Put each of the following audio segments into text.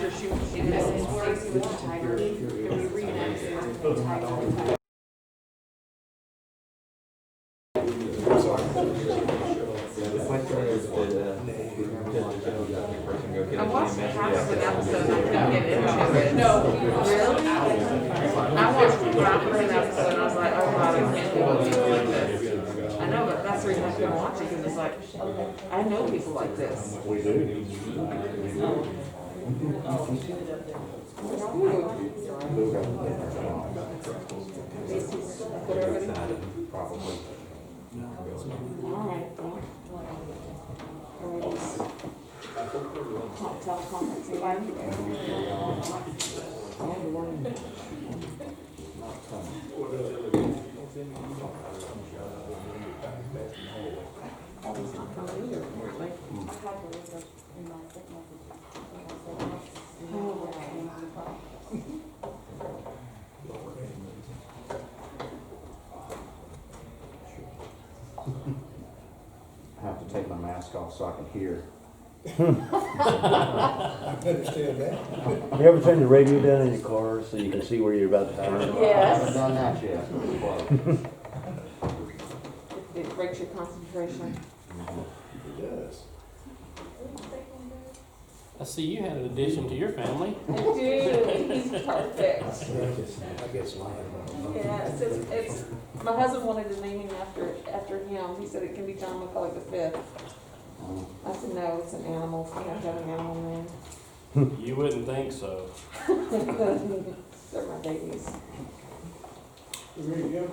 after she did this crazy with the tiger, and we reenacted the tiger. I watched half of an episode and I couldn't get into it. No, really? I watched half of an episode and I was like, oh God, I can't do anything like this. I know, but that's the reason I couldn't watch it, because it's like, I know people like this. We do. Probably. All right. Teleconference. I have to take my mask off so I can hear. I understand that. You ever turn the radio down in your car so you can see where you're about to turn? I haven't Yes. done that yet. It breaks your concentration. It does. I see you had an addition to your family. I do. He's perfect. I guess mine. Yes, it's, my husband wanted to name him after him. He said it can be John McCullough V. I said, no, it's an animal. You have to have an animal name. You wouldn't think so. They're my babies. Ready to go?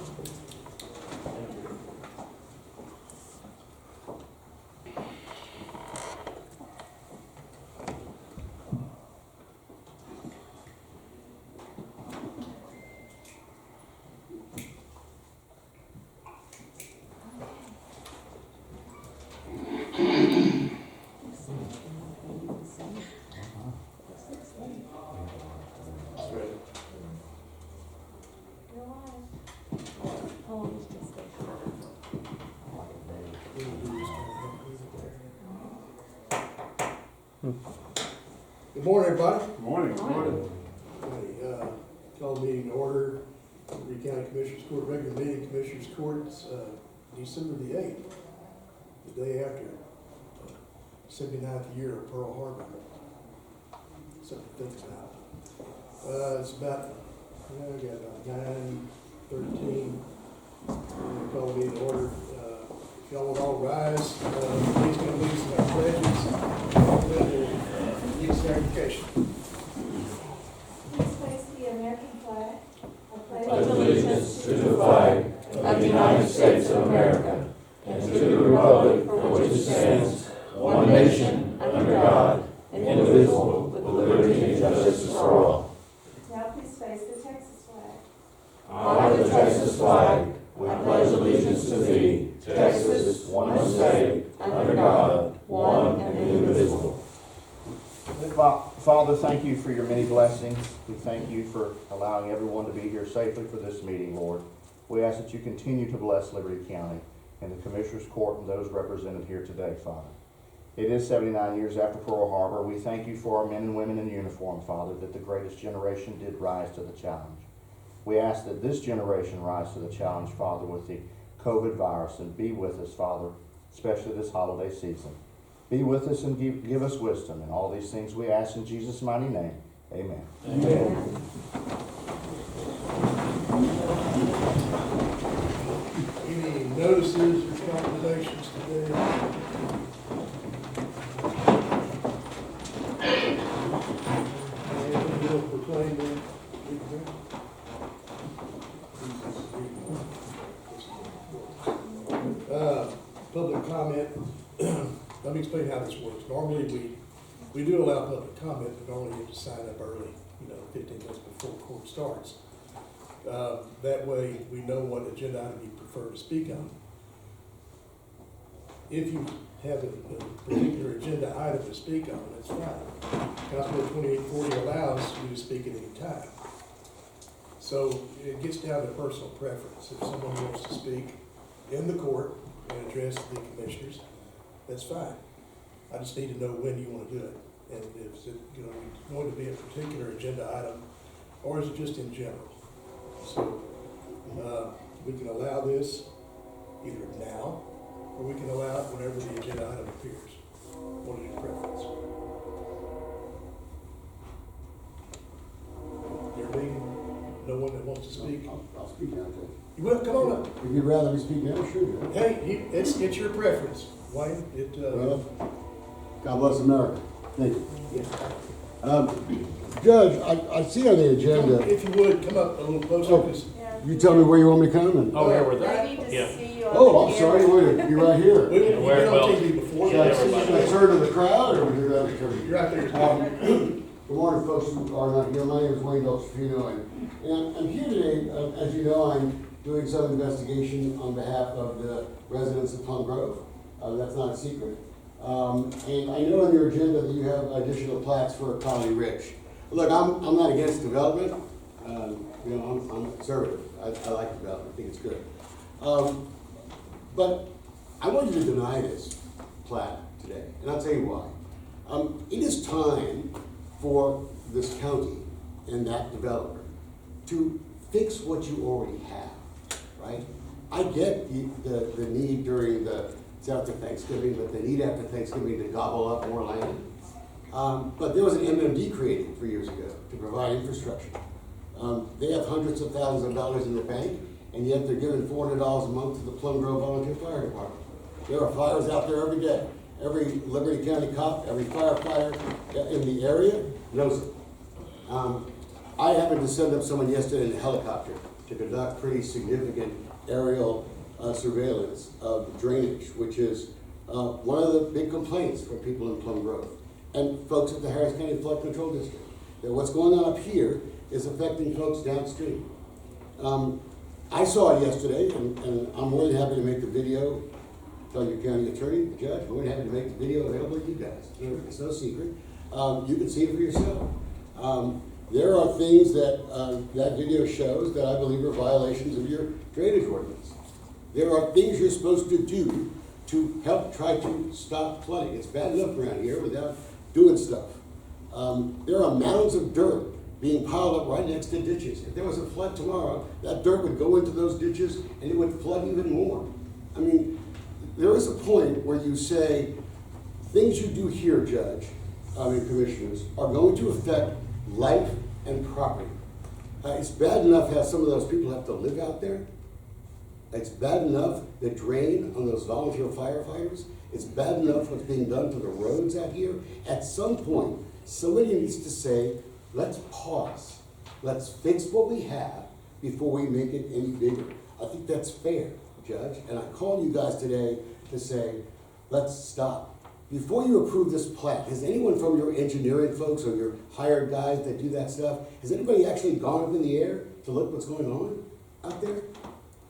Good morning, everybody. Morning. Call the meeting to order. Lee County Commissioners Court, regular meeting, Commissioners Courts, December the 8th, the day after 79th year of Pearl Harbor. Something to think about. It's about, I got about 9:13. Call the meeting to order. If y'all would all rise, please come lead us in our pledges. Lead certification. Please place the American flag. I pledge allegiance to the flag of the United States of America and to the republic for which it stands, one nation, under God, indivisible, with liberty and justice for all. Now please face the Texas flag. I, the Texas flag, I pledge allegiance to thee, Texas, one state, under God, one and indivisible. Father, thank you for your many blessings. We thank you for allowing everyone to be here safely for this meeting, Lord. We ask that you continue to bless Liberty County and the Commissioners Court and those represented here today, Father. It is 79 years after Pearl Harbor. We thank you for our men and women in uniform, Father, that the greatest generation did rise to the challenge. We ask that this generation rise to the challenge, Father, with the COVID virus, and be with us, Father, especially this holiday season. Be with us and give us wisdom. And all these things we ask in Jesus' mighty name. Amen. Amen. Any notices or proclamations today? Anyone will proclaim them? Public comment. Let me explain how this works. Normally, we do allow public comment, but normally you have to sign up early, 15 minutes before court starts. That way, we know what agenda item you prefer to speak on. If you have a particular agenda item to speak on, that's fine. House Bill 2840 allows you to speak at any time. So it gets down to personal preference. If someone wants to speak in the court and address the commissioners, that's fine. I just need to know when you want to do it. And is it going to be a particular agenda item, or is it just in general? So, we can allow this either now, or we can allow it whenever the agenda item appears. What is your preference? Your meeting, no one that wants to speak? I'll speak now, Judge. You will, come on up. If you'd rather me speak now, sure. Judge. Hey, it's your preference, Wayne. Well, God bless America. Thank you. Judge, I see on the agenda, If you would, come up a little closer, 'cause you tell me where you want me to come and. Oh, yeah, we're They there. need to Yeah. see you on Oh, the I'm sorry, camera. wait, you're right here. we've been Wear a on belt. TV before. Should I everybody. turn to the crowd or do that? You're out there. Good morning, folks who are not here. My name is Wayne Deltrafino, and I'm here today, as you know, I'm doing some investigation on behalf of the residents of Plum Grove. That's not a secret. And I know on your agenda that you have additional plats for Colony Ridge. Look, I'm not against development. I'm conservative. I like development. I think it's good. But I want you to deny this plat today, and I'll tell you why. It is time for this county and that developer to fix what you already have, right? I get the need during it's after Thanksgiving, but the need after Thanksgiving to gobble up more land. But there was an MMD created 3 years ago to provide infrastructure. They have hundreds of thousands of dollars in the bank, and yet they're giving $400 a month to the Plum Grove Volunteer Fire Department. There are fires out there every day. Every Liberty County cop, every firefighter in the area knows it. I happened to send up someone yesterday in a helicopter to conduct pretty significant aerial surveillance of drainage, which is one of the big complaints for people in Plum Grove and folks at the Harris County Flood Control District. That what's going on up here is affecting folks downstream. I saw it yesterday, and I'm more than happy to make the video. Tell your county attorney, the judge, we're happy to make the video available to you guys. It's no secret. You can see it for yourself. There are things that that video shows that I believe are violations of your drainage ordinance. There are things you're supposed to do to help try to stop flooding. It's bad enough around here without doing stuff. There are mounds of dirt being piled up right next to ditches. If there was a flood tomorrow, that dirt would go into those ditches and it would flood even more. I mean, there is a point where you say, things you do here, Judge, and Commissioners, are going to affect life and property. It's bad enough how some of those people have to live out there. It's bad enough the drain on those volunteer firefighters. It's bad enough what's being done to the roads out here. At some point, somebody needs to say, let's pause. Let's fix what we have before we make it any bigger. I think that's fair, Judge. And I call you guys today to say, let's stop. Before you approve this plat, has anyone from your engineering folks or your hired guys that do that stuff, has anybody actually gone up in the air to look what's going on out there?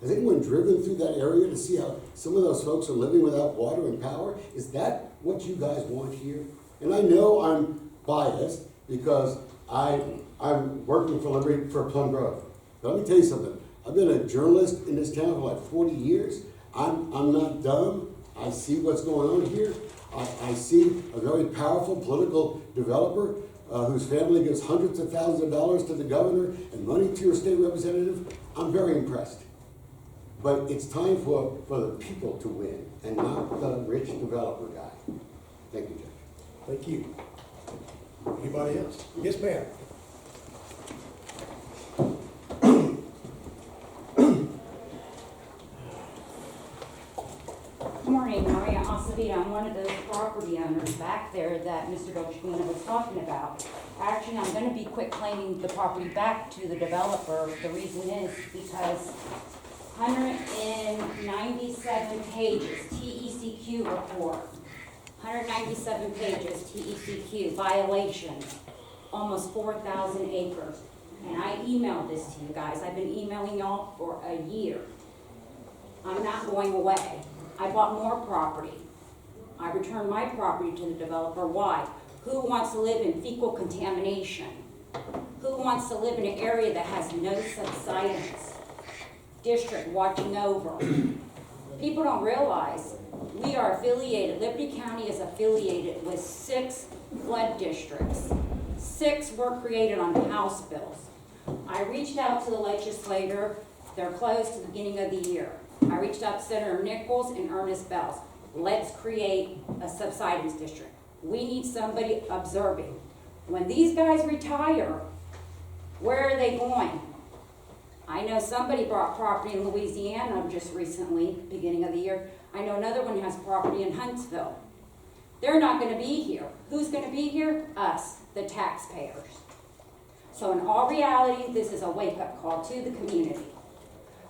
Has anyone driven through that area to see how some of those folks are living without water and power? Is that what you guys want here? And I know I'm biased because I'm working for Liberty for Plum Grove. But let me tell you something. I've been a journalist in this town for like 40 years. I'm not dumb. I see what's going on here. I see a very powerful political developer whose family gives hundreds of thousands of dollars to the governor and money to your state representative. I'm very impressed. But it's time for the people to win and not the rich developer guy. Thank you, Judge. Thank you. Anybody else? Yes, ma'am. Good morning, Maria Acevita. I'm one of those property owners back there that Mr. Dolcina was talking about. Actually, I'm going to be quit claiming the property back to the developer. The reason is because 197 pages, TECQ report, 197 pages, TECQ, violation, almost 4,000 acres. And I emailed this to you guys. I've been emailing y'all for a year. I'm not going away. I bought more property. I returned my property to the developer. Why? Who wants to live in fecal contamination? Who wants to live in an area that has no subsidence? District watching over. People don't realize, we are affiliated, Liberty County is affiliated with 6 flood districts. 6 were created on House bills. I reached out to the legislator, they're closed to the beginning of the year. I reached out to Senator Nichols and Ernest Bells. Let's create a subsidence district. We need somebody observing. When these guys retire, where are they going? I know somebody bought property in Louisiana just recently, beginning of the year. I know another one has property in Huntsville. They're not gonna be here. Who's gonna be here? Us, the taxpayers. So in all reality, this is a wake-up call to the community.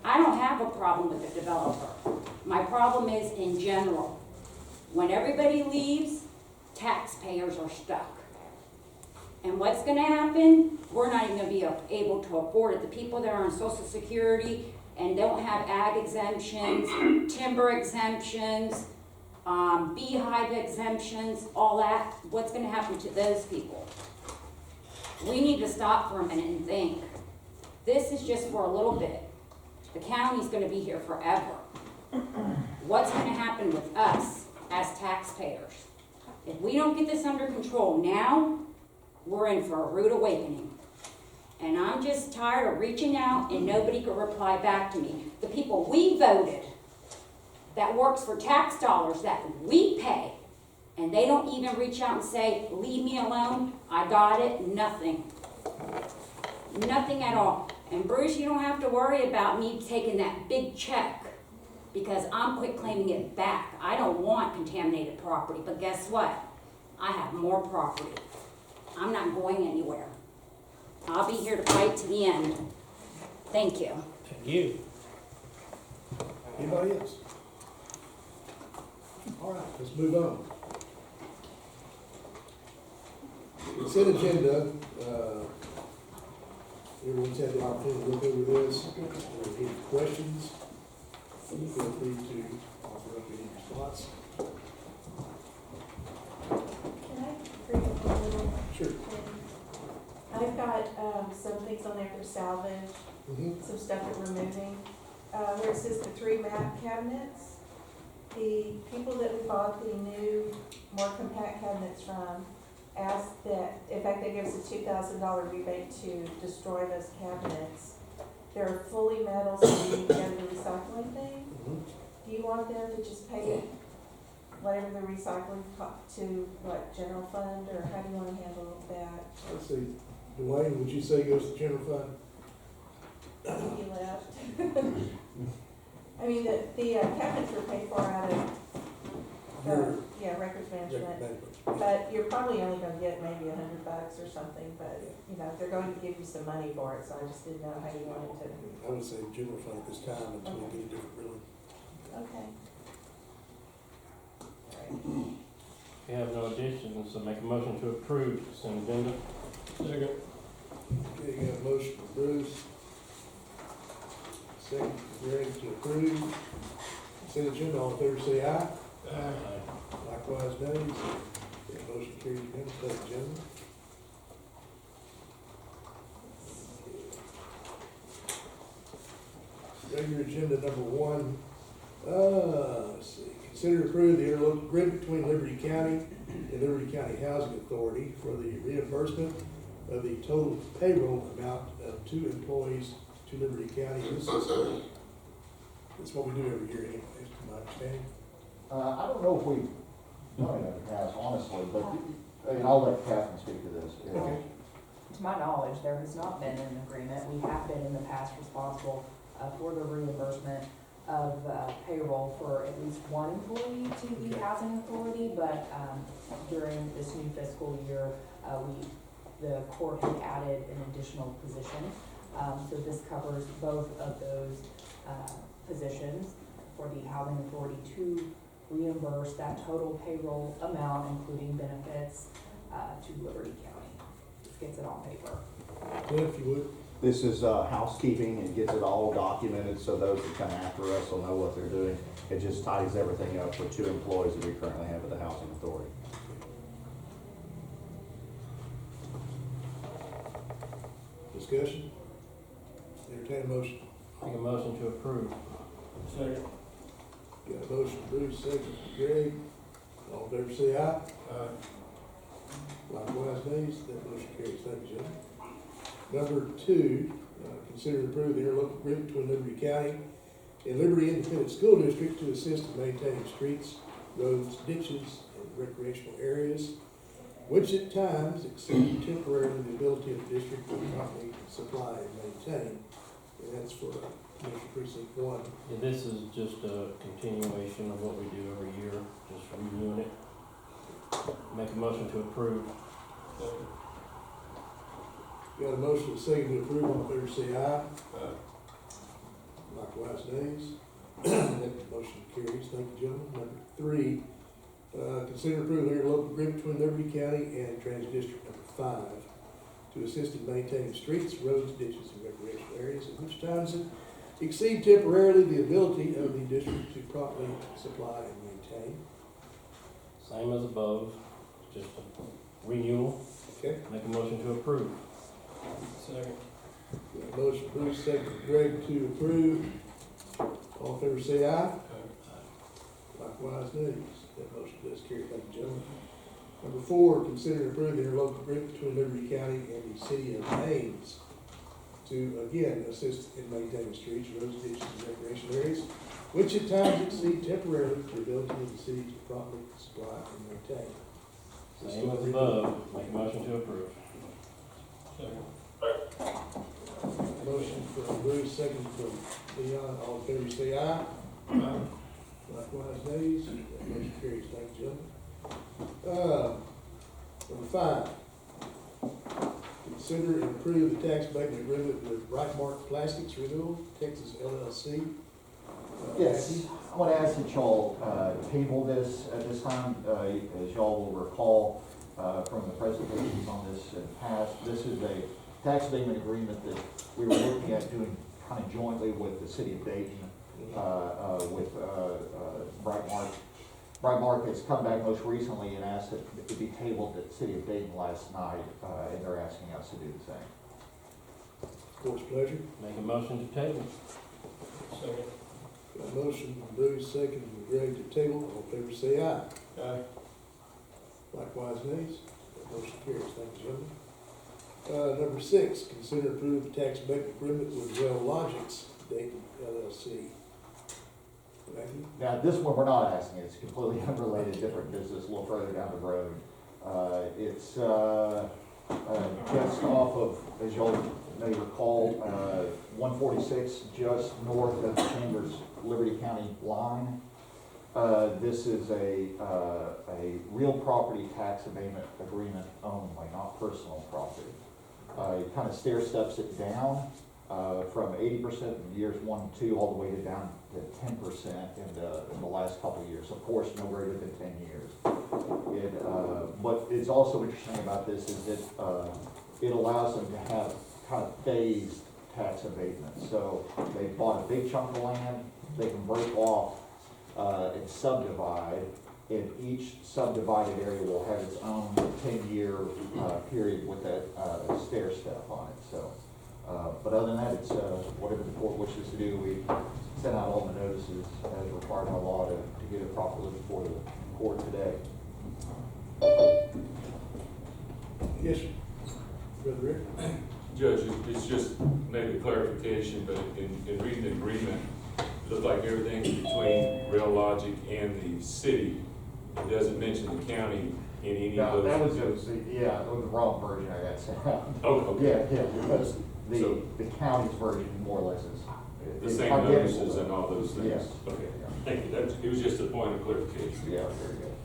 I don't have a problem with the developer. My problem is in general. When everybody leaves, taxpayers are stuck. And what's gonna happen? We're not even gonna be able to afford it. The people that are on Social Security and don't have ag exemptions, timber exemptions, beehive exemptions, all that, what's gonna happen to those people? We need to stop for a minute and think. This is just for a little bit. The county's gonna be here forever. What's gonna happen with us as taxpayers? If we don't get this under control now, we're in for a rude awakening. And I'm just tired of reaching out and nobody could reply back to me. The people we voted, that works for tax dollars that we pay, and they don't even reach out and say, leave me alone, I got it, nothing. Nothing at all. And Bruce, you don't have to worry about me taking that big check because I'm quit claiming it back. I don't want contaminated property, but guess what? I have more property. I'm not going anywhere. I'll be here to fight to the end. Thank you. Thank you. Anybody else? All right, let's move on. Consent agenda, everyone's had the opportunity to look over this. If there are any questions, feel free to offer up any response. Can I bring up a little Sure. thing? I've got, some things on there for salvage, some stuff that we're moving. Where it says the 3 map cabinets, the people that we bought the new, more compact cabinets from asked that, in fact, they gave us a $2,000 rebate to destroy those cabinets. They're fully metal, so you need to go to the recycling thing. Do you want them to just pay it, whatever the recycling to, what, general fund, or how do you wanna handle that? Let's see, Dwayne, would you say goes to general fund? He left. I mean, the cabinets were paid for out of, Your- yeah, records management. Management. But you're probably only gonna get maybe $100 or something, but, you know, they're going to give you some money for it, so I just didn't know how you wanted to. I would say general fund at this time until we get a different billing. Okay. We have no additions, so make a motion to approve consent agenda. Second. Okay, you got a motion from Bruce. Second, Greg to approve. Consent agenda, all in favor say aye. Aye. Likewise, nays. Okay, motion carries unanimously, consent agenda. Regular agenda number 1, let's see, consider approve the interlocal agreement between Liberty County and Liberty County Housing Authority for the reimbursement of the total payroll amount of 2 employees to Liberty County. This is what we do every year anyways, to my understanding. I don't know if we, done it in the past, honestly, but, and I'll let Catherine speak to this. Okay. To my knowledge, there has not been an agreement. We have been in the past responsible for the reimbursement of payroll for at least one employee to the housing authority, but during this new fiscal year, the court had added an additional position. So this covers both of those positions for the housing authority to reimburse that total payroll amount, including benefits, to Liberty County. This gets it on paper. Cliff, if you would. This is housekeeping and gets it all documented so those that come after us will know what they're doing. It just ties everything up for 2 employees that we currently have at the housing authority. Discussion? Entertain a motion. Make a motion to approve. Second. Got a motion, Bruce, second, Greg. All in favor, say aye. Likewise, nays. That motion carries. Thank you, gentlemen. Number 2, consider and approve the interlocal agreement between Liberty County and Liberty Independent School District to assist in maintaining streets, roads, ditches, and recreational areas, which at times exceed temporarily the ability of the district to properly supply and maintain. And that's for Commissioner Precinct 1. Yeah, this is just a continuation of what we do every year, just reviewing it. Make a motion to approve. Got a motion and a second to approve. All in favor, say aye. Likewise, nays. That motion carries. Thank you, gentlemen. Number 3, consider approving the interlocal agreement between Liberty County and Transit District Number 5 to assist in maintaining streets, roads, ditches, and recreational areas, at which times it exceed temporarily the ability of the district to properly supply and maintain. Same as above, just a renewal. Okay. Make a motion to approve. Second. Got a motion, Bruce, second, Greg, to approve. All in favor, say aye. Likewise, nays. That motion does carry. Thank you, gentlemen. Number 4, consider and approve the interlocal agreement between Liberty County and the City of Ames to, again, assist in maintaining streets, roads, ditches, and recreational areas, which at times exceed temporarily the ability of the city to properly supply and maintain. Same as above. Make a motion to approve. Motion from Bruce, second from Leon. All in favor, say aye. Likewise, nays. That motion carries. Thank you, gentlemen. Number 5, consider and approve the tax abatement agreement with Brightmark Plastics Renewal, Texas LLC. Yes, I want to ask that y'all table this at this time. As y'all will recall from the presentations on this in the past, this is a tax abatement agreement that we were looking at doing kind of jointly with the city of Dayton, with Brightmark. Brightmark has come back most recently and asked that it be tabled at the city of Dayton last night, and they're asking us to do the same. Court's pleasure. Make a motion to table. Second. Got a motion from Bruce, second from Greg to table. All in favor, say aye. Likewise, nays. That motion carries. Thank you, gentlemen. Number 6, consider and approve the tax abatement agreement with Rail Logics, Dayton LLC. Matthew? Now, this one we're not asking, it's completely unrelated, different business, a little further down the road. It's just off of, as y'all may recall, 146, just north of the Chambers Liberty County line. This is a real property tax abatement agreement only, not personal property. It kind of stair steps it down from 80% in years 1 and 2 all the way down to 10% in the last couple of years. Of course, no greater than 10 years. What is also interesting about this is that it allows them to have kind of phased tax abatements. So they bought a big chunk of land, they can break off and subdivide, and each subdivided area will have its own 10-year period with that stair step on it. So, but other than that, it's whatever the court wishes to do. We sent out all the notices as required by law to get it properly before the court today. Yes, sir. Brother Rick? Judge, it's just maybe clarification, but in reading the agreement, it looks like everything between Rail Logic and the city, it doesn't mention the county in any No, of those. that was that was the wrong version I got sent out. Okay. Yeah, because the county's version more or less is. The same notices and all those things? Yes. Okay, thank you. It was just a point of clarification. Yeah, very good.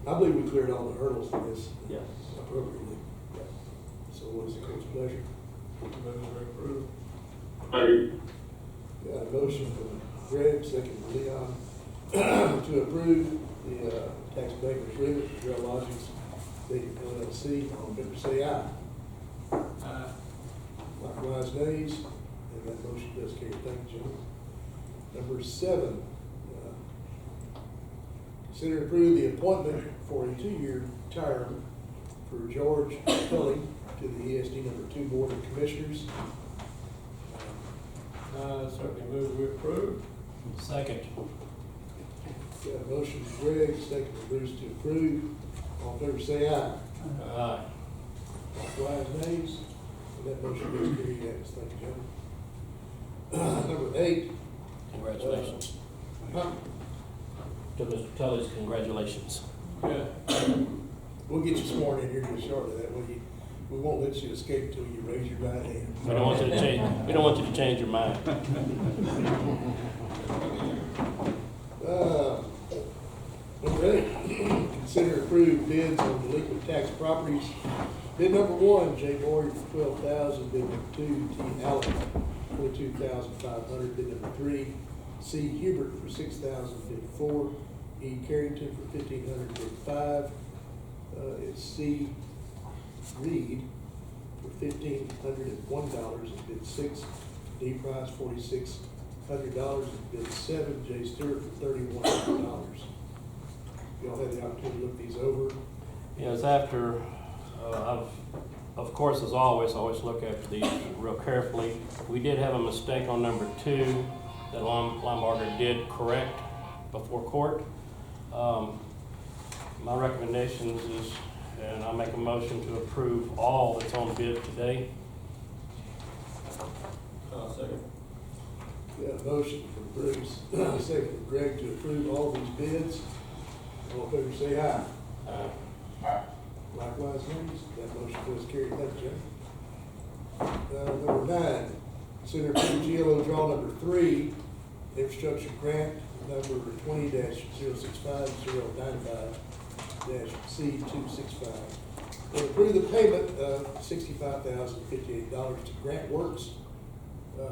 I believe we cleared all the hurdles for this Yes. appropriately. Yes. So what is the court's pleasure? Got a motion from Greg, second from Leon, to approve the tax abatement agreement with Rail Logics, Dayton LLC. All in favor, say aye. Likewise, nays, and that motion does carry. Thank you, gentlemen. Number 7, consider and approve the appointment for a 2-year term for George Tully to the ESD number 2 Board of Commissioners. Certainly move to approve. Second. Got a motion from Greg, second from Bruce to approve. All in favor say aye. Aye. Likewise, nays. And that motion goes carried unanimous. Thank you, gentlemen. Number 8. Congratulations. Huh? To Mr. Tully's, congratulations. Yeah. We'll get you sworn in here just shortly. That way we won't let you escape till you raise your right hand. We don't want you to change, we don't want you to change your mind. Number 8, consider approved bids on delinquent tax properties. Bid number 1, J. Boyer for $12,000. Bid number 2, T. Allen, $22,500. Bid number 3, C. Hubert for $6,054. E. Carrington for $1,555. It's C. Reed for $1,501 and bid 6. D. Price $4,600 and bid 7. J. Stewart for $3,100. Y'all had the opportunity to look these over. Yes, after, I've, of course, as always look after these real carefully. We did have a mistake on number 2 that Linebarger did correct before court. My recommendations is, and I make a motion to approve all that's on bid today. Second. Got a motion from Bruce, second from Greg to approve all these bids. All in favor say aye. Likewise, nays. That motion does carry. Thank you, Jim. Number 9, consider approved GLO draw number 3, infrastructure grant number 20-065-095-C265. To approve the payment of $65,058 to Grant Works.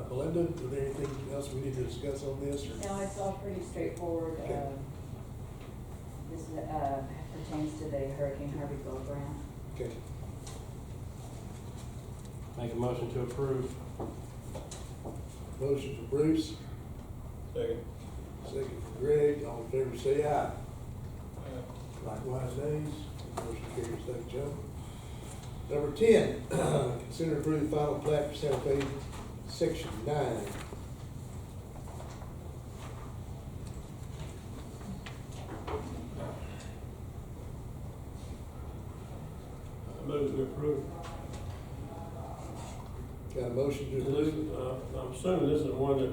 Melinda, is there anything else we need to discuss on this? Or? No, it's all pretty straightforward. Okay. This pertains to the Hurricane Harvey Bill grant. Okay. Make a motion to approve. Motion for Bruce, Second. second for Greg. All in favor say aye. Likewise, nays. Motion carries. Thank you, Joe. Number 10, consider approving final plat for Santa Fe, Section 9. I move to approve. Got a motion to approve? I'm assuming this is the one that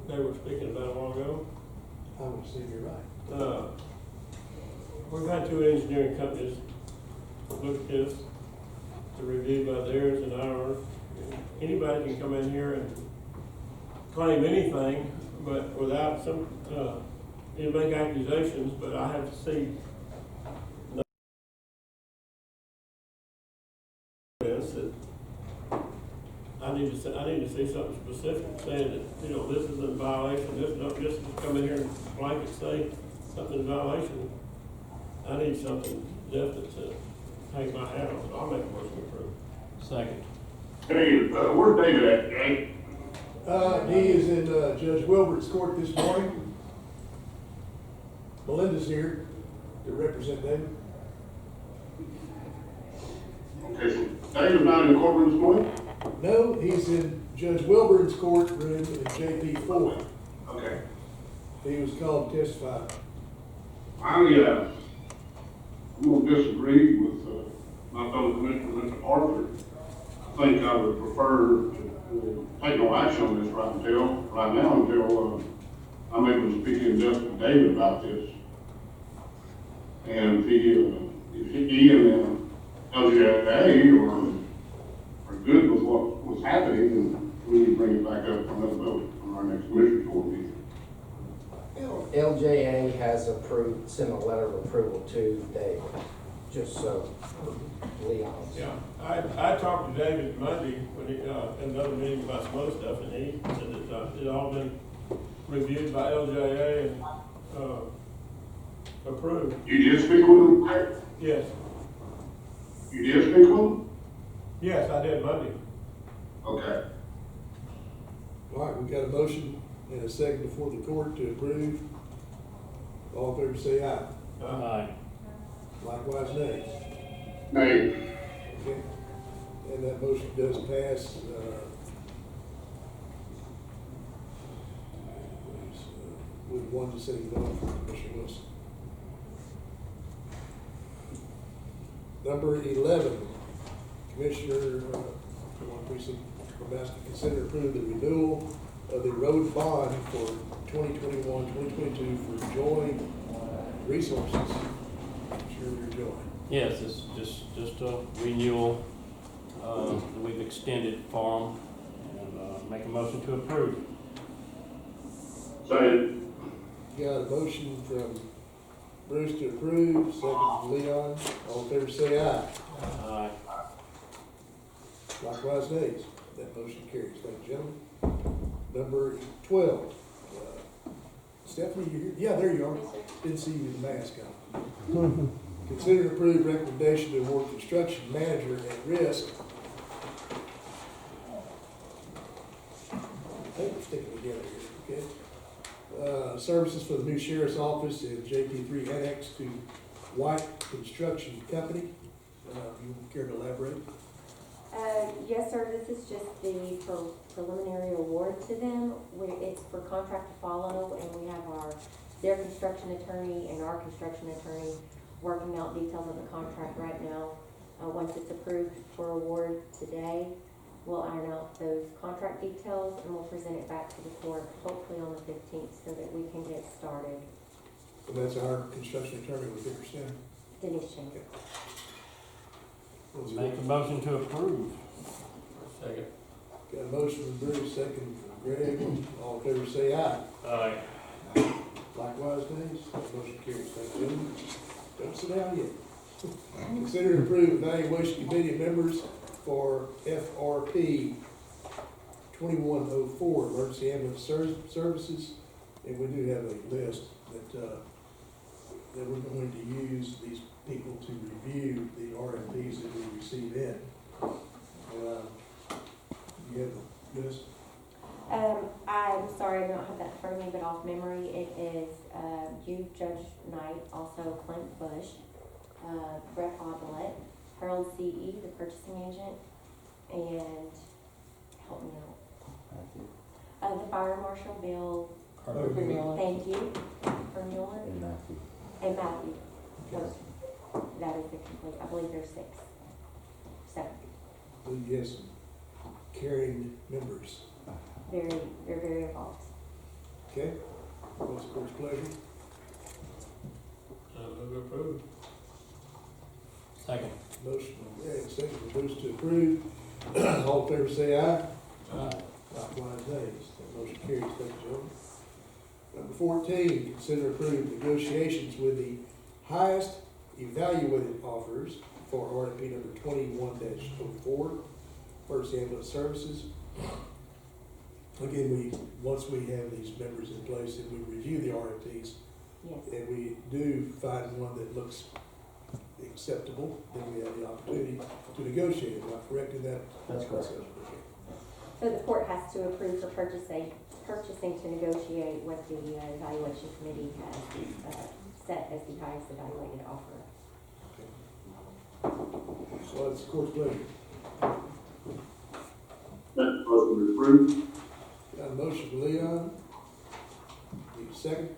they were speaking about a while ago. I would say you're right. We've had 2 engineering companies look at this, to review by theirs and ours. Anybody can come in here and claim anything, but without some, you make accusations, but I have to see this, that I need to see something specific saying that, you know, this is in violation, this don't just come in here and blanket say something's in violation. I need something definite to hang my hat on, so I'll make a motion to approve. Second. Hey, where's David at, Jay? He is in Judge Wilbert's court this morning. Melinda's here to represent David. Okay, so David's not in the courtroom this morning? No, he's in Judge Wilburn's courtroom in JP 4. Okay. He was called to testify. I'm gonna disagree with my fellow commissioner, Mr. Arthur. I think I would prefer to take no action on this right now until I'm able to speak in depth with David about this. And if he and LGA are good with what was happening, then we need to bring it back up for another vote on our next commissioner's court meeting. LJA has approved, sent a letter of approval to David, just so Leon. Yeah, I talked to David Monday when he, in another meeting about some other stuff, and he said that it all been reviewed by LJA and, approved. You did speak with him? Yes. You did speak with him? Yes, I did Monday. Okay. All right, we've got a motion and a second before the court to approve. All in favor say aye. Aye. Likewise, nay. Nay. Okay. And that motion does pass. With one dissenting vote from Commissioner Number 11, Commissioner, Precinct Probasky, consider approve the renewal of the road bond for 2021-2022 for Joy Resources. Sure, you're Joy. Yes, it's just a renewal, that we've extended for them, and, make a motion to approve. Second. Got a motion from Bruce to approve, second from Leon. All in favor say aye. Aye. Likewise nays. That motion carries. Thank you, gentlemen. Number 12. Stephanie, you here? Yeah, there you are. Didn't see you with the mask on. Consider to approve recommendation to award construction manager at risk. I think we're sticking together here, okay? Services for the new sheriff's office and JP3 annex to White Construction Company. You care to elaborate? Yes, sir, this is just the preliminary award to them. It's for contract to follow, and we have their construction attorney and our construction attorney working out details of the contract right now. Once it's approved for award today, we'll iron out those contract details and we'll present it back to the court, hopefully on the 15th, so that we can get started. And that's our construction attorney with Dickerson. Denise Schenker. Make a motion to approve. Second. Got a motion from Bruce, second from Greg. All in favor say aye. Aye. Likewise, nays. That motion carries. Thank you, gentlemen. Don't sit down yet. Consider to approve evaluation committee members for FRP 2104, emergency ambulance services. And we do have a list that we're going to use these people to review the RFPs that we receive in. You have the list? I'm sorry, I don't have that in front of me, but off memory, it is, you, Judge Knight, also Clint Bush, Brett Odelet, Harold C.E., the purchasing agent, and, help me out. The fire marshal, Bill, thank you, Vermeulen, and Matthew. So, that is the complete, I believe there's 6. 7. Yes, caring members. They're very involved. Okay, what's the court's pleasure? Move to approve. Second. Motion from Greg, second from Bruce to approve. All in favor say aye. Aye. Likewise nays. That motion carries. Thank you, gentlemen. Number 14, consider approving negotiations with the highest evaluated offers for RFP number 21-04, First Ambulance Services. Again, once we have these members in place and we review the RFPs, Yes. and we do find one that looks acceptable, then we have the opportunity to negotiate. Am I correct in that? That's correct. So the court has to approve for purchasing to negotiate what the evaluation committee has set as the highest evaluated offer. So it's the court's pleasure. Make motion to approve. Got a motion from Leon. Need a second?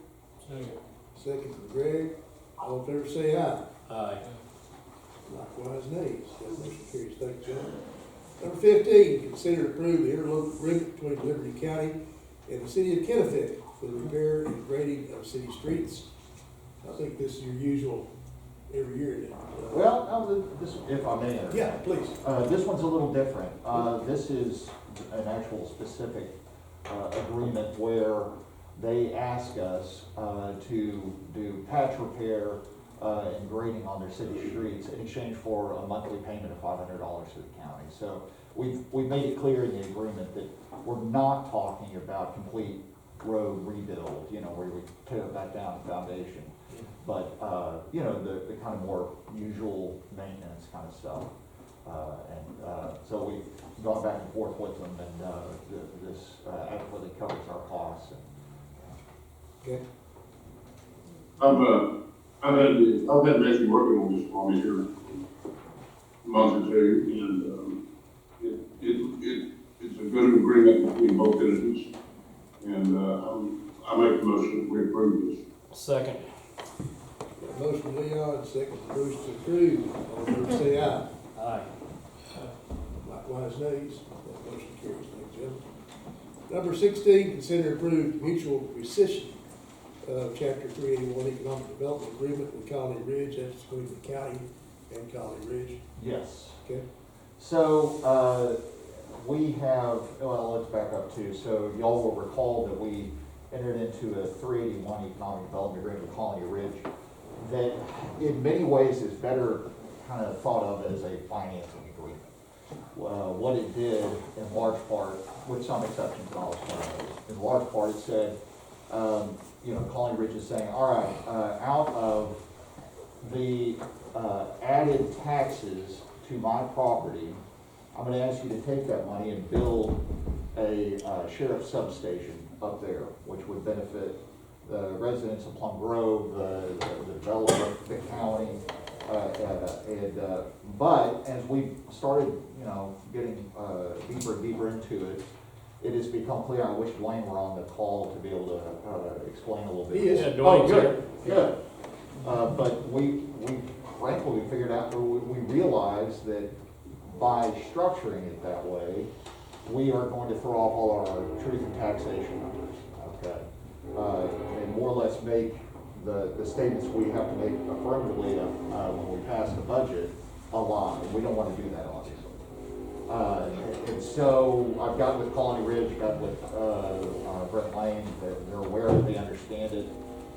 Second. Second from Greg. All in favor say aye. Aye. Likewise nays. That motion carries. Thank you, gentlemen. Number 15, consider to approve the interlocal agreement between Liberty County and the city of Kennebec for the repair and grading of city streets. I think this is your usual every year. Isn't it? Well, this, if I may. Yeah, please. This one's a little different. This is an actual specific agreement where they ask us to do patch repair and grading on their city streets in exchange for a monthly payment of $500 to the county. So we've made it clear in the agreement that we're not talking about complete road rebuild, where we tear back down the foundation. But, the kind of more usual maintenance kind of stuff. So we've gone back and forth with them, and this adequately covers our costs. Okay. I've had Matthew working on this for me here a month or two, and it's a good agreement between both entities. And I make the motion we approve this. Second. Motion from Leon, second from Bruce to approve. All in favor say aye. Aye. Likewise, nays. That motion carries. Thank you, gentlemen. Number 16, consider approved mutual rescission of Chapter 381 Economic Development Agreement with Colony Ridge. That's between the county and Colony Ridge. Yes. Okay? So, we have, well, let's back up too. So y'all will recall that we entered into a 381 Economic Development Agreement with Colony Ridge that in many ways is better kind of thought of as a financing agreement. What it did in large part, with some exceptions and all in large part it said, Colony Ridge is saying, all right, out of the added taxes to my property, I'm gonna ask you to take that money and build a sheriff's substation up there, which would benefit the residents of Plum Grove, the developer, the county, but as we started, getting deeper and deeper into it, it has become clear. I wish Dwayne were on the call to be able to explain a little bit. He is. Yeah, Oh, Dwayne's good, good. But we frankly, we figured out, we realized that by structuring it that way, we are going to throw off all our truth and taxation numbers, okay? And more or less make the statements we have to make affirmatively when we pass the budget a lie. We don't want to do that, obviously. And so I've got with Colony Ridge, got with Brett Lane, they're aware that they understand it.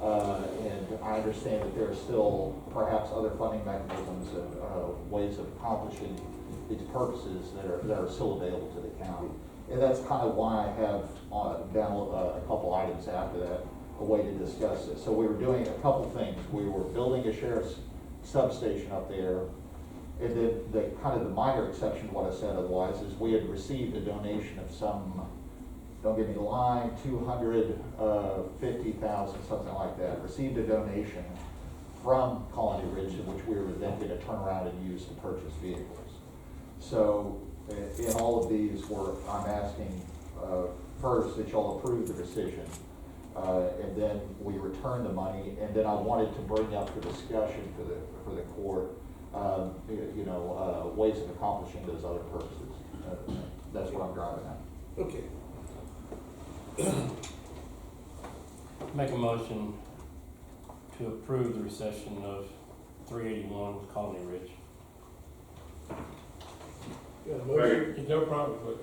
And I understand that there are still perhaps other funding mechanisms and ways of accomplishing these purposes that are still available to the county. And that's kind of why I have down a couple items after that, a way to discuss this. So we were doing a couple things. We were building a sheriff's substation up there. And then the kind of the minor exception to what I said otherwise is we had received a donation of some, don't get me the line, 250,000, something like that. Received a donation from Colony Ridge, which we were then going to turn around and use to purchase vehicles. So in all of these, I'm asking first that y'all approve the rescission, and then we return the money. And then I wanted to bring up for discussion for the court, ways of accomplishing those other purposes. That's what I'm driving at. Okay. Make a motion to approve the recession of 381 Colony Ridge. Got a motion? It's no problem, but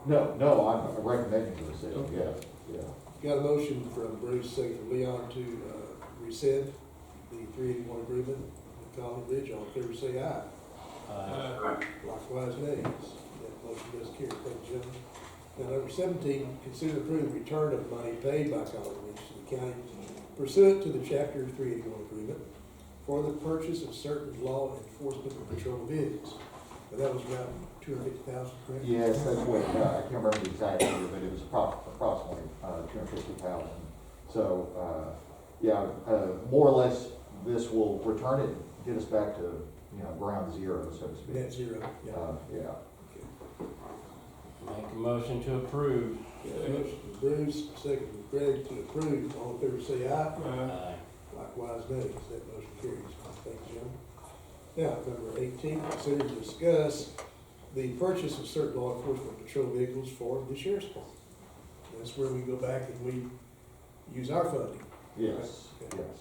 No, I'm recommending the rescission, Okay. yeah. Got a motion from Bruce, second from Leon to rescind the 381 agreement with Colony Ridge. All in favor say aye. Likewise, nays. That motion does carry. Thank you, gentlemen. Now, number 17, consider approving return of money paid by Colony Ridge to the county pursuant to the Chapter 381 agreement for the purchase of certain law enforcement and patrol vehicles. But that was around 250,000, correct? Yes, that's what, I can't remember the exact number, but it was approximately 250,000. So, more or less, this will return it, get us back to, ground zero, so to speak. Net zero, yeah. Yeah. Make a motion to approve. Got a motion from Bruce, second from Greg to approve. All in favor say aye. Aye. Likewise, nays. That motion carries. Thank you, gentlemen. Now, number 18, consider to discuss the purchase of certain law enforcement patrol vehicles for the sheriff's department. That's where we go back and we use our funding. Yes, Okay. yes.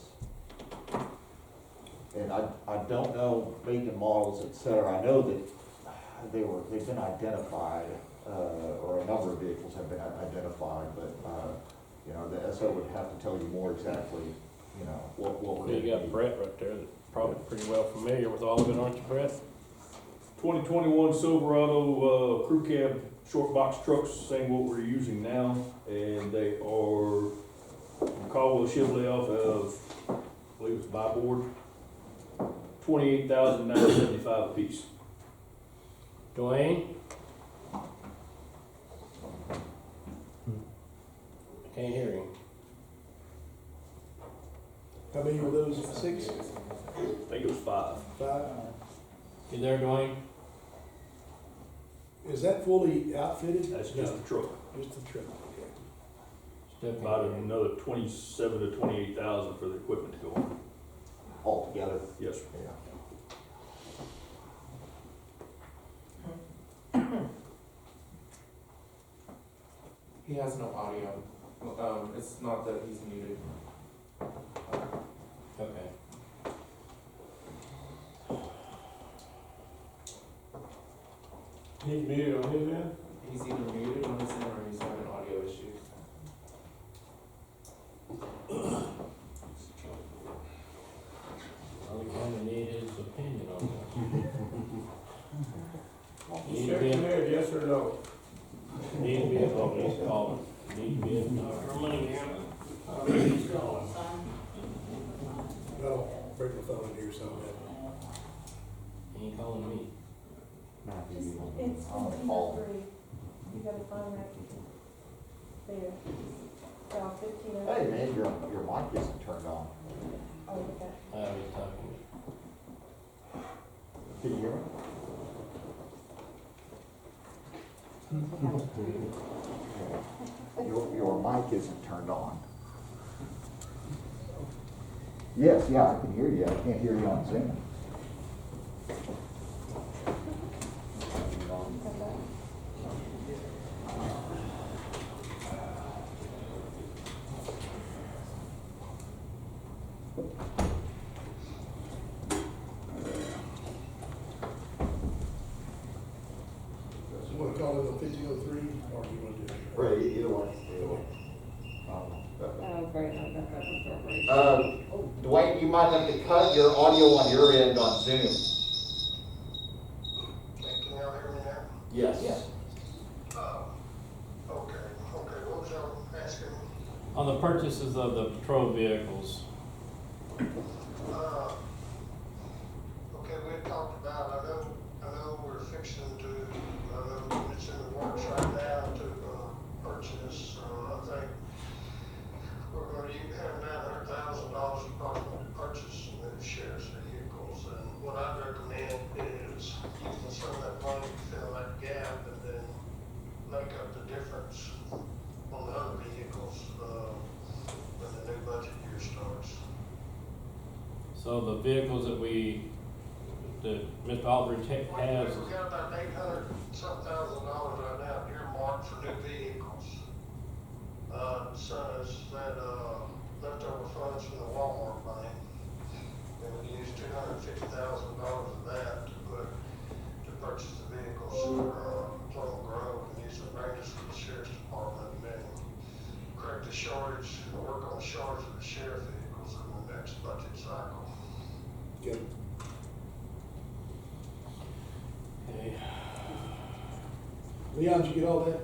And I don't know make and models, et cetera. I know that they've been identified, or a number of vehicles have been identified, but, the SO would have to tell you more exactly, what we're going to do. You got Brett right there that's probably pretty well familiar with all of it, aren't you, Brett? 2021 Silverado crew cab short box trucks, same what we're using now, and they are Caldwell Chevrolet off of, I believe it's buy board, $28,975 a piece. Dwayne? I can't hear him. How many of those? 6? I think it was 5. 5? You there, Dwayne? Is that fully outfitted? That's just No, the truck. just the truck, okay. Still can't About hear him. another 27 to 28,000 for the equipment to go on. He has no audio. It's not that he's muted. Okay. He's muted on his end? He's either muted on his end or he's having audio issues. All we kind of need is opinion on this. Shake your head, yes or no? Need to be a vote, he's calling. Need to be a Dr. Mooneyham. He's calling. I'll bring the phone in here so that. He ain't calling me. It's 1503. You gotta find that there. So 1503. Hey, man, your mic isn't turned on. Oh, okay. I was talking. Can you hear me? Your mic isn't turned on. Yes, yeah, I can hear you. I can't hear you on Zoom. So you wanna call it on 1503, or do you wanna do it? Right, either way. Dwayne, you might have to cut your audio on your end on Zoom. Can y'all hear me now? Yes. Okay, what was y'all asking? On the purchases of the patrol vehicles, Okay, we had talked about, I know we're fixing to, I know it's in the works right now to, purchase, I think we're gonna have $900,000 approximately to purchase some new sheriff's vehicles, and what I'd recommend is using some of that money to fill that gap and then make up the difference on the other vehicles, when the new budget year starts. so the vehicles that Mr. Aldridge has, We've got about $800-some thousand right now earmarked for new vehicles. So it's that, leftover funds from the Walmart money. And we used $250,000 of that to purchase the vehicles for, Plum Grove, and use the ranges for the sheriff's department, and then correct the shortage, work on the shortage of the sheriff vehicles in the next budget cycle. Okay. okay, Leon, did you get all that?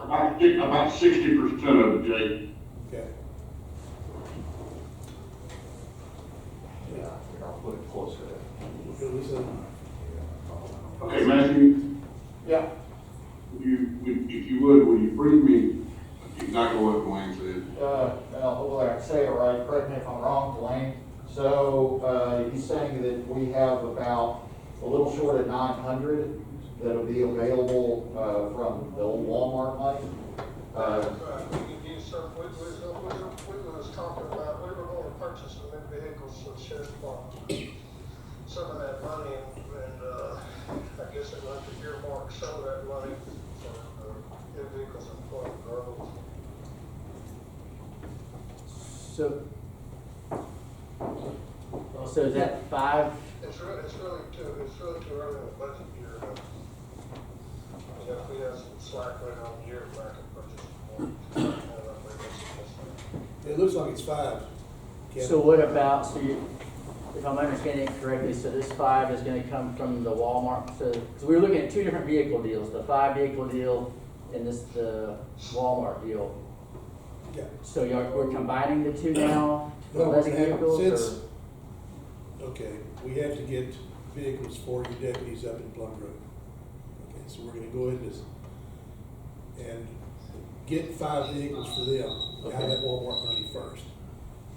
About 60% of it, Jake. Okay. Yeah, I'll put it closer there. Okay, Lisa? Okay, Matthew, Yeah. if you would you brief me exactly what Dwayne said? Hopefully I can say it right, correct me if I'm wrong, Dwayne. So, he's saying that we have about a little short of 900 that'll be available, from the old Walmart money. We could use some, we was talking about, we were going to purchase some new vehicles for the sheriff's department. Some of that money, and I guess it went to earmark some of that money for new vehicles in Plum Grove. So is that 5? It's really too early in the budget year. If we have some slack later on in the year, I can purchase more. It looks like it's 5. Kevin. So what about, if I'm understanding it correctly, so this 5 is gonna come from the Walmart, so we were looking at 2 different vehicle deals, the 5 vehicle deal and the Walmart deal. Yeah. So we're combining the 2 now, No, for we're less gonna have, vehicles, since, or? okay, we have to get vehicles for your deputies up in Plum Grove. Okay, so we're gonna go ahead and get 5 vehicles for them, out of that Walmart money first.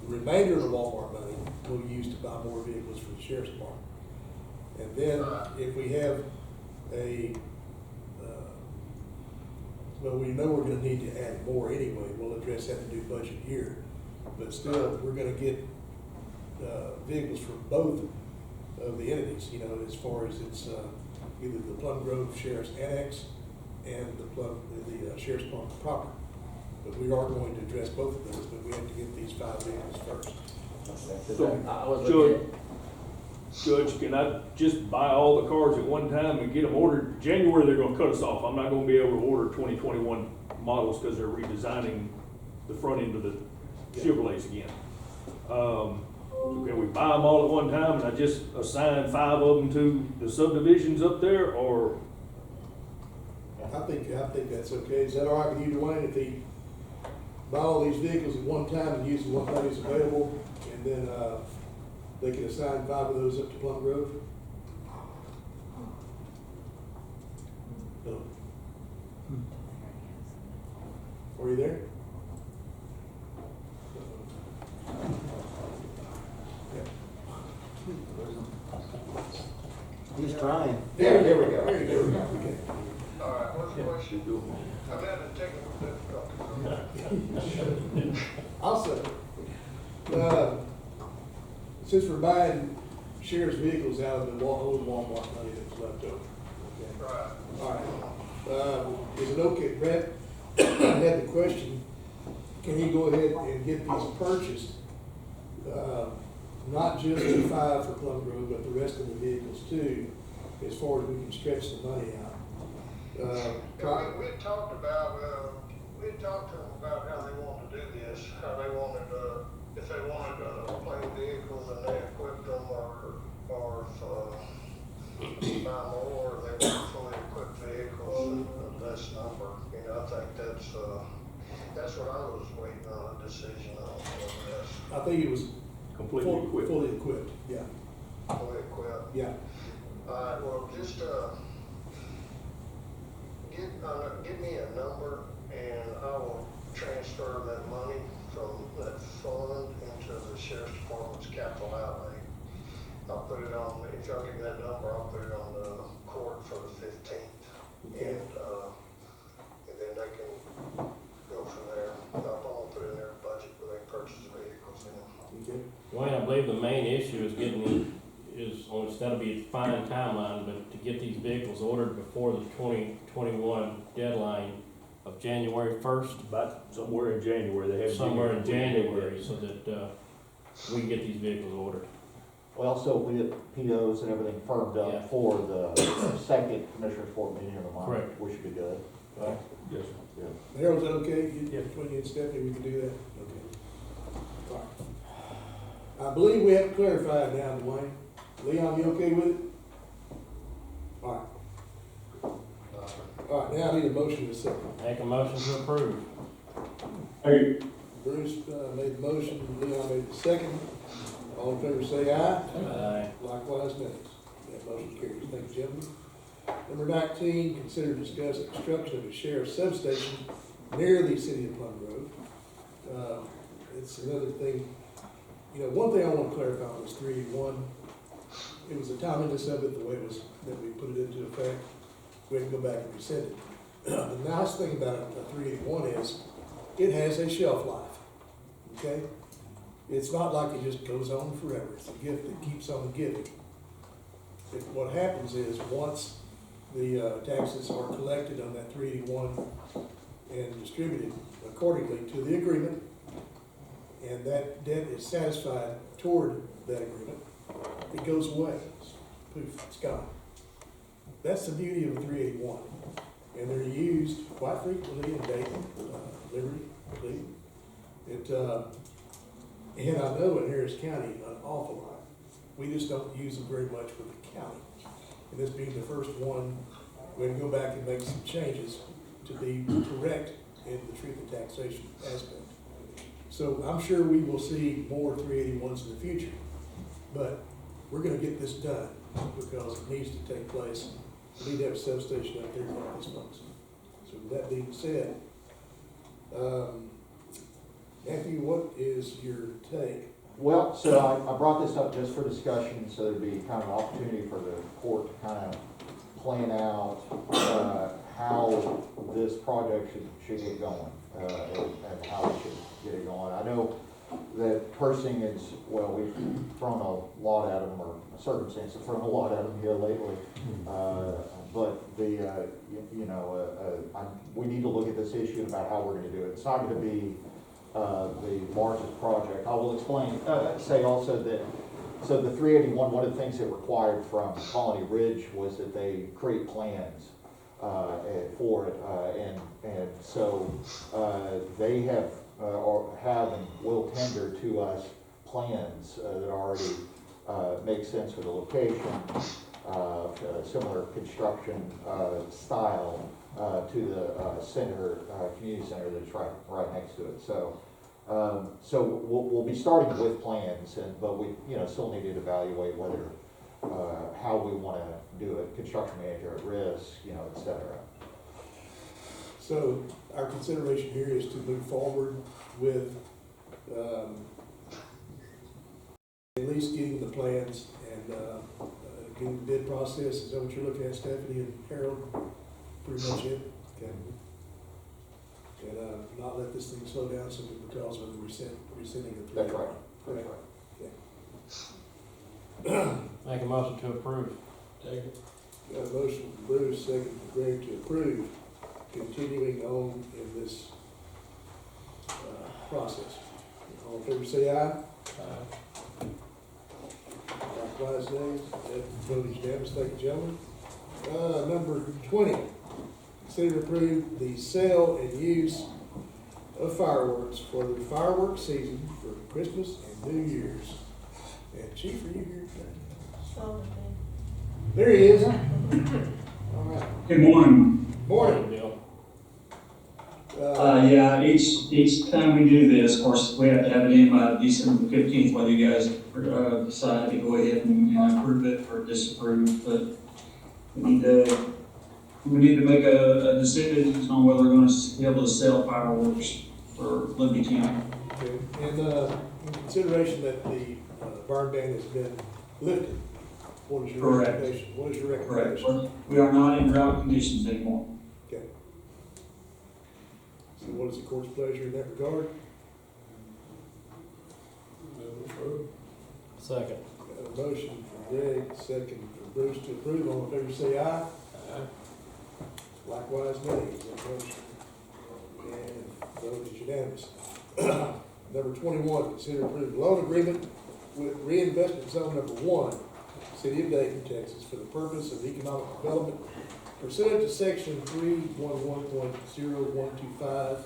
The remainder of the Walmart money we'll use to buy more vehicles for the sheriff's department. And then if we have well, we know we're gonna need to add more anyway, we'll address that in the new budget year. But still, we're gonna get, vehicles for both of the entities, as far as it's, either the Plum Grove Sheriff's Annex and the sheriff's department proper. But we are going to address both of those, but we have to get these 5 vehicles first. So, I was looking at. Judge, can I just buy all the cars at one time and get them ordered? January, they're gonna cut us off. I'm not gonna be able to order 2021 models because they're redesigning the front end of the Chevrolets again. Can we buy them all at one time and I just assign 5 of them to the subdivisions up there, or? I think that's okay. Is that all right with you, Dwayne, if he buy all these vehicles at one time and use the one that is available, and then, they can assign 5 of those up to Plum Grove? No. Are you there? He's trying. There we go. There we go. Okay. All right, what's the question? I'm having technical difficulties. I'll say, since we're buying sheriff's vehicles out of the old Walmart money that's left over. Okay. Right. All right. Is it okay, Brett? I had the question, can he go ahead and get these purchased? Not just the 5 for Plum Grove, but the rest of the vehicles too, as far as we can stretch the money out. We had talked about, we had talked to them about how they wanted to do this, how they wanted, if they wanted plane vehicles and they equipped them, or buy more, they want fully equipped vehicles and a less number. You know, I think that's what I was waiting on a decision on. I think it was Completely equipped. Fully equipped, yeah. Fully equipped. Yeah. All right, well, just, give me a number and I will transfer that money from that fund into the sheriff's department's capital outlay. I'll put it on, if y'all give me that number, I'll put it on the court for the 15th. Okay. And then they can go from there. I'll put in their budget where they purchase vehicles, Okay. Dwayne, I believe the main issue is instead of be a fine timeline, but to get these vehicles ordered before the 2021 deadline of January 1st. About somewhere in January, they have. Somewhere in January, so that, we can get these vehicles ordered. Well, so we get POs and everything firmed Yeah. up for the second Commissioner's Court meeting of the month. Correct. We should be good. Right? Yes, sir. Yeah. Harold, is that okay? Between you and Stephanie, we can do that? Okay. All right. I believe we have to clarify it now, Dwayne. Leon, you okay with it? All right. All right, now I need a motion to second. Make a motion to approve. Bruce, made the motion, Leon made the second. All in favor say aye. Aye. Likewise, nays. That motion carries. Thank you, gentlemen. Number 19, consider discuss the construction of a sheriff's substation near the city of Plum Grove. It's another thing, you know, one thing I want to clarify was 381. It was the timeliness of it, the way it was, that we put it into effect. We had to go back and rescind it. The nice thing about a 381 is it has a shelf life, okay? It's not like it just goes on forever. It's a gift that keeps on giving. What happens is, once the taxes are collected on that 381 and distributed accordingly to the agreement, and that debt is satisfied toward that agreement, it goes away. Poof, it's gone. That's the beauty of a 381. And they're used quite frequently in Dayton, Liberty, Cleveland. And I know in Harris County an awful lot. We just don't use them very much with the county. And this being the first one, we're going to go back and make some changes to be correct in the truth and taxation aspect. So I'm sure we will see more 381s in the future, but we're going to get this done because it needs to take place. We need to have a substation up there to help these folks. So with that being said, Matthew, what is your take? Well, so I brought this up just for discussion, so there'd be kind of an opportunity for the court to kind of plan out how this project should get going, and how we should get it going. I know that Persing is, well, we've thrown a lot at them, or circumstances thrown a lot at them here lately. But the, we need to look at this issue about how we're gonna do it. It's not gonna be, the largest project. I will explain, say also that, so the 381, one of the things it required from Colony Ridge was that they create plans for it, and so they have or have and will tender to us plans that already make sense for the location, similar construction style to the center, community center that's right next to it. So we'll be starting with plans, but we still need to evaluate whether how we want to do it, construction manager at risk, et cetera. So our consideration here is to move forward with at least getting the plans and getting the bid process. Is that what you're looking at, Stephanie and Harold? Pretty much it? Okay. And not let this thing slow down simply because of the rescinding of the. That's right. That's right. Make a motion to approve. Second. Got a motion from Bruce, second from Greg to approve, continuing on in this process. All in favor say aye. Likewise, nays. That vote is unanimous. Thank you, gentlemen. Number 20, consider to approve the sale and use of fireworks for the fireworks season for Christmas and New Year's. And Chief, are you here today? There he is. All right. Good morning. Morning. Bill. Yeah, each time we do this, of course, we have to have it in by December 15th, whether you guys decide to go ahead and approve it or disapprove. But we need to make a decision on whether we're going to be able to sell fireworks for Liberty County. Okay. And in consideration that the burn ban has been lifted, what is your Correct. recommendation? What is your recommendation? Correct. We are not in drought conditions anymore. Okay. So what is the court's pleasure in that regard? Second. Got a motion from Greg, second from Bruce to approve. All in favor say aye. Likewise, nays. That motion and vote is unanimous. Number 21, consider approving loan agreement with reinvestment zone number 1, City of Dayton, Texas, for the purpose of economic development pursuant to section 311.0125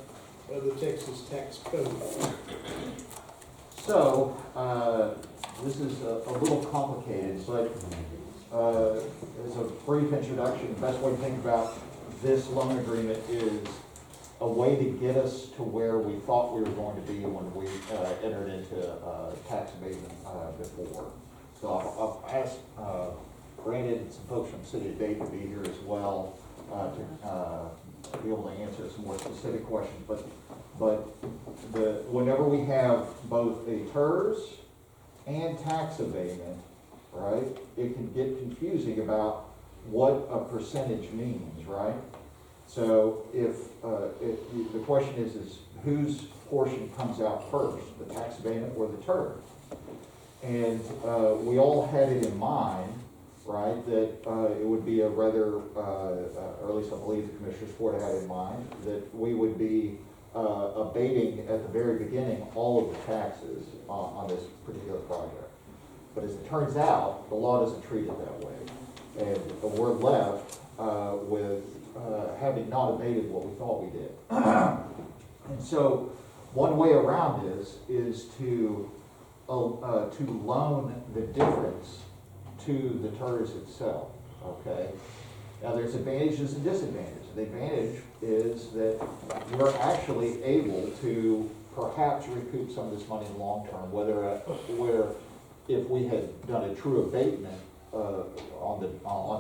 of the Texas Tax Code. So, this is a little complicated, but as a brief introduction, the best way to think about this loan agreement is a way to get us to where we thought we were going to be when we entered into tax abatement before. So I've asked Brandon and some folks from the City of Dayton to be here as well to be able to answer some more specific questions. But whenever we have both a TERS and tax abatement, right, it can get confusing about what a percentage means, right? So if the question is whose portion comes out first, the tax abatement or the TERS? And we all had it in mind, right, that it would be a rather, or at least I believe the Commissioner's Court had in mind, that we would be abating at the very beginning all of the taxes on this particular project. But as it turns out, the law doesn't treat it that way. And we're left with having not abated what we thought we did. And so one way around this is to loan the difference to the TERS itself, okay? Now there's advantages and disadvantages. The advantage is that we're actually able to perhaps recoup some of this money in the long term, where if we had done a true abatement on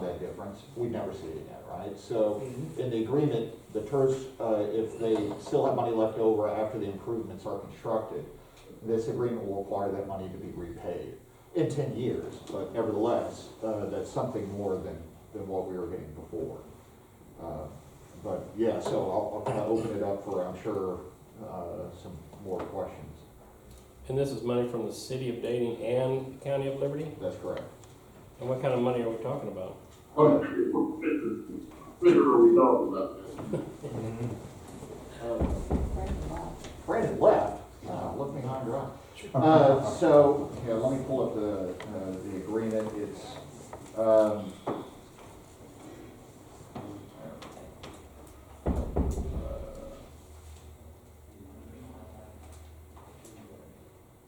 that difference, we'd never see it again, right? So in the agreement, the TERS, if they still have money left over after the improvements are constructed, this agreement will require that money to be repaid in 10 years. But nevertheless, that's something more than what we were getting before. But yeah, so I'll kind of open it up for, I'm sure, some more questions. And this is money from the city of Dayton and county of Liberty? That's correct. And what kind of money are we talking about? What figure are we talking about? Brandon left, look behind your eye. So, yeah, let me pull up the agreement, it's,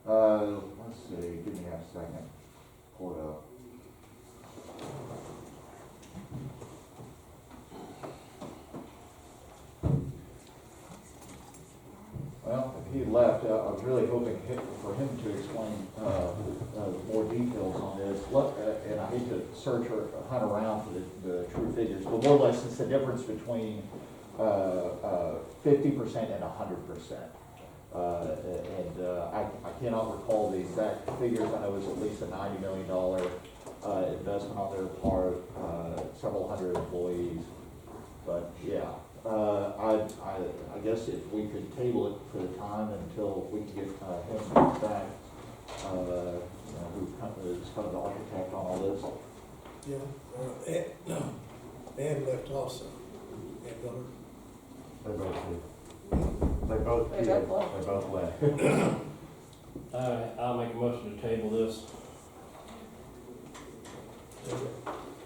let's see, give me a second, pull it up. Well, if he left, I was really hoping for him to explain more details on this. And I hate to search or hunt around for the true figures, but more or less it's the difference between 50% and 100%. I cannot recall the exact figures. I know it's at least a $90 million investment on their part, several hundred employees. But yeah, I guess if we could table it for the time until we can get him back, who's kind of the architect on all this. Yeah, and left also, and Miller. They both did. They both left. All right, I'll make a motion to table this.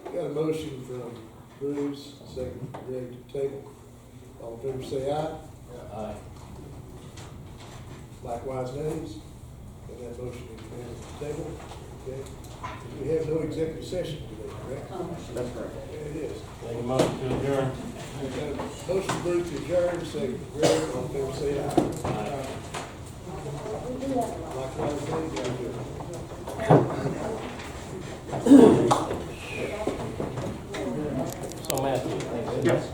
Got a motion from Bruce, second from Greg to table. All in favor say aye. Aye. Likewise nays. And that motion is unanimous to table. Okay. We have no executive session today, correct? That's correct. There it is. Make a motion to adjourn. Motion Bruce to adjourn, second Greg, all in favor say aye. Aye. Likewise nays. So Matthew, Yes.